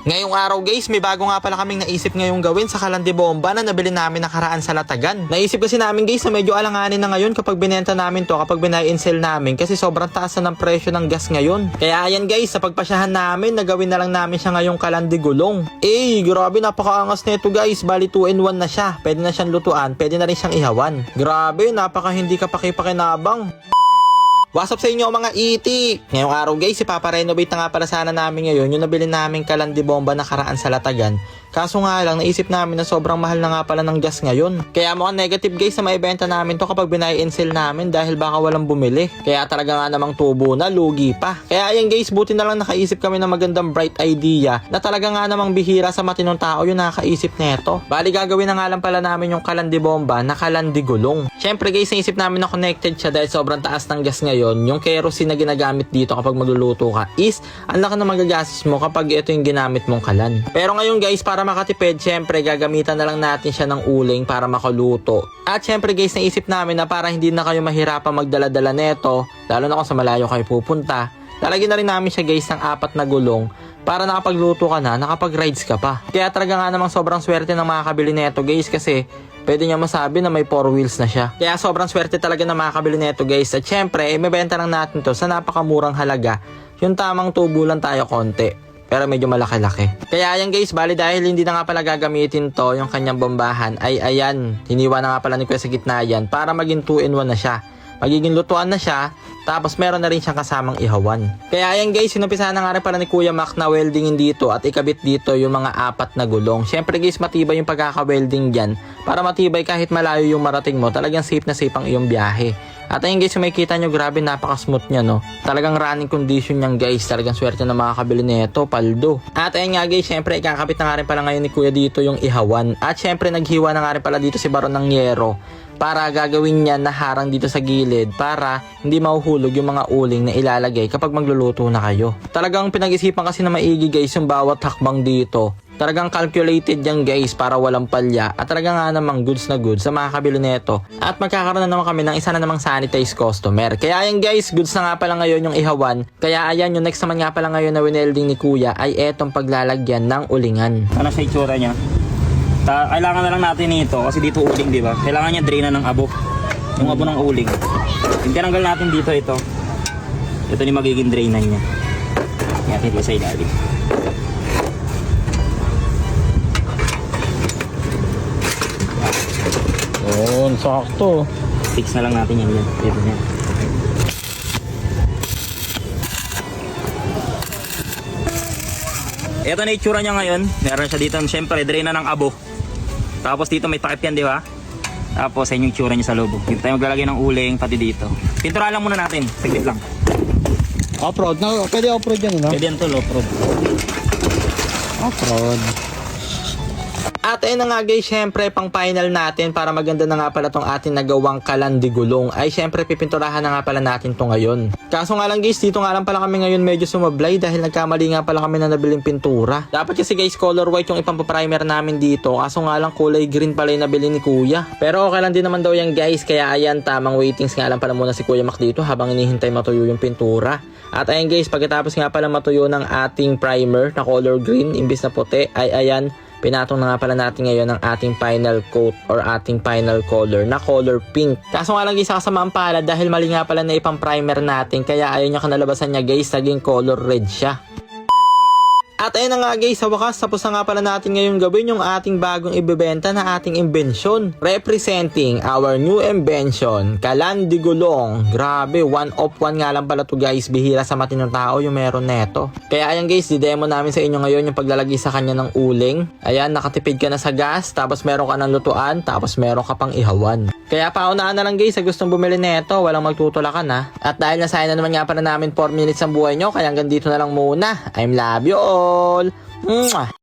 Ngayong araw guys, may bago nga pala kaming naisip ngayong gawin sa Kalandi Bomba na nabili namin nakaraan sa Latagan. Naisip kasi namin guys na medyo alanganin na ngayon kapag binenta namin to, kapag binay and sell namin kasi sobrang taas na ng presyo ng gas ngayon. Kaya ayan guys, sa pagpasyahan namin, nagawin na lang namin siya ngayong Kalandi Gulong. Grabe napakaangas nito guys, bali 2-in-1 na siya. Pwede na siyang lutuan, pwede na rin siyang ihawan. Grabe, napaka hindi kapakipakinabang. What's up sa inyo mga itik? Ngayong araw guys, ipaparenovate na nga pala sana namin ngayon yung nabili naming Kalandi Bomba nakaraan sa Latagan. Kaso nga lang, naisip namin na sobrang mahal na nga pala ng gas ngayon. Kaya mukhang negative guys na maibenta namin to kapag binay and sell namin dahil baka walang bumili. Kaya talaga nga namang tubo na, lugi pa. Kaya ayan guys, buti na lang nakaisip kami ng magandang bright idea na talaga nga namang bihira sa matinong tao yung nakakaisip neto. Bali gagawin na nga lang pala namin yung Kalandi Bomba na Kalandi Gulong. Syempre guys, naisip namin na connected siya dahil sobrang taas ng gas ngayon. Yung kerosene na ginagamit dito kapag magluluto ka is ang laki na magagastos mo kapag ito yung ginamit mong kalan. Pero ngayon guys, para makatipid, syempre gagamitan na lang natin siya ng uling para makaluto. At syempre guys, naisip namin na para hindi na kayo mahirapan magdala-dala neto, lalo na kung sa malayo kayo pupunta, lalagyan na rin namin siya guys ng 4 na gulong para nakapagluto ka na, nakapag-rides ka pa. Kaya talaga nga namang sobrang swerte ng makakabili neto guys kasi pwede nyo masabi na may 4 wheels na siya. Kaya sobrang swerte talaga na makakabili neto guys. At syempre, mabenta lang natin to sa napakamurang halaga. Yung tamang tubo lang tayo konti, pero medyo malaki-laki. Kaya ayan guys, bali dahil hindi na nga pala gagamitin to, yung kanyang bombahan, ay ayan, hiniwa na nga pala ni Kuya sa gitna yan para maging 2-in-1 na siya. Magiging lutuan na siya, tapos meron na rin siyang kasamang ihawan. Kaya ayan guys, sinumpisahan na nga rin pala ni Kuya Mac na weldingin dito at ikabit dito yung mga 4 na gulong. Syempre guys, matibay yung pagkaka-welding dyan para matibay kahit malayo yung marating mo, talagang safe na safe ang iyong biyahe. At ayun guys, kung makikita nyo, grabe napaka-smooth niya no. Talagang running condition niyan guys, talagang swerte na makakabili nito, paldo. At ayun nga guys, syempre ikakabit na nga rin pala ngayon ni Kuya dito yung ihawan. At syempre naghiwa na nga rin pala dito si Baron ng yero para gagawin niya na harang dito sa gilid para hindi mahuhulog yung mga uling na ilalagay kapag magluluto na kayo. Talagang pinag-isipan kasi na maigi guys yung bawat hakbang dito. Talagang calculated yan guys para walang palya at talaga nga namang goods na goods sa makakabili nito. At magkakaroon na naman kami ng isa na namang sanitized customer. Kaya ayan guys, goods na nga pala ngayon yung ihawan. Kaya ayan, yung next naman nga pala ngayon na winelding ni Kuya ay etong paglalagyan ng ulingan. Ano siya itsura niya? Kailangan na lang natin ito kasi dito uling, di ba? Kailangan niya drainan ng abo. Yung abo ng uling. Yung tinanggal natin dito ito. Ito yung magiging drainan niya. Yan, ito sa ilalim. Yun, sakto. Fix na lang natin yan. Ito yan. Ito na itsura niya ngayon. Meron siya dito, syempre, drainan ng abo. Tapos dito may takip yan, di ba? Tapos yan yung itsura niya sa loob. Dito tayo maglalagay ng uling, pati dito. Pintura lang muna natin, saglit lang. Off-road, no? Pwede off-road yan, no? Pwede yan tol, off-road. Off-road. At ayun na nga guys, syempre pang final natin para maganda na nga pala tong ating nagawang Kalandi Gulong ay syempre pipinturahan na nga pala natin to ngayon. Kaso nga lang guys, dito nga lang pala kami ngayon medyo sumablay dahil nagkamali nga pala kami na nabiling pintura. Dapat kasi guys color white yung ipampa-primer namin dito, kaso nga lang kulay green pala yung nabili ni Kuya. Pero okay lang din naman daw yan guys, kaya ayan, tamang waitings nga lang pala muna si Kuya Mac dito habang inihintay matuyo yung pintura. At ayan guys, pagkatapos nga pala matuyo ng ating primer na color green imbis na puti ay ayan, pinatong na nga pala natin ngayon ang ating final coat or ating final color na color pink. Kaso nga lang guys, kasama ang palad dahil mali nga pala na ipang primer natin kaya ayaw niya kanalabasan niya guys, naging color red siya. At ayun na nga guys, sa wakas tapos na nga pala natin ngayon gawin yung ating bagong ibebenta na ating imbensyon. Representing our new invention, Kalandi Gulong. Grabe, 1 of 1 nga lang pala to guys, bihira sa matinong tao yung meron neto. Kaya ayan guys, di-demo namin sa inyo ngayon yung paglalagay sa kanya ng uling. Ayan, nakatipid ka na sa gas, tapos meron ka ng lutuan, tapos meron ka pang ihawan. Kaya paunahan na lang guys sa gustong bumili neto, walang magtutulakan ha. At dahil nasayang na naman nga pala namin 4 minutes ang buhay nyo, kaya hanggang dito na lang muna. I'm love you all! Mwah!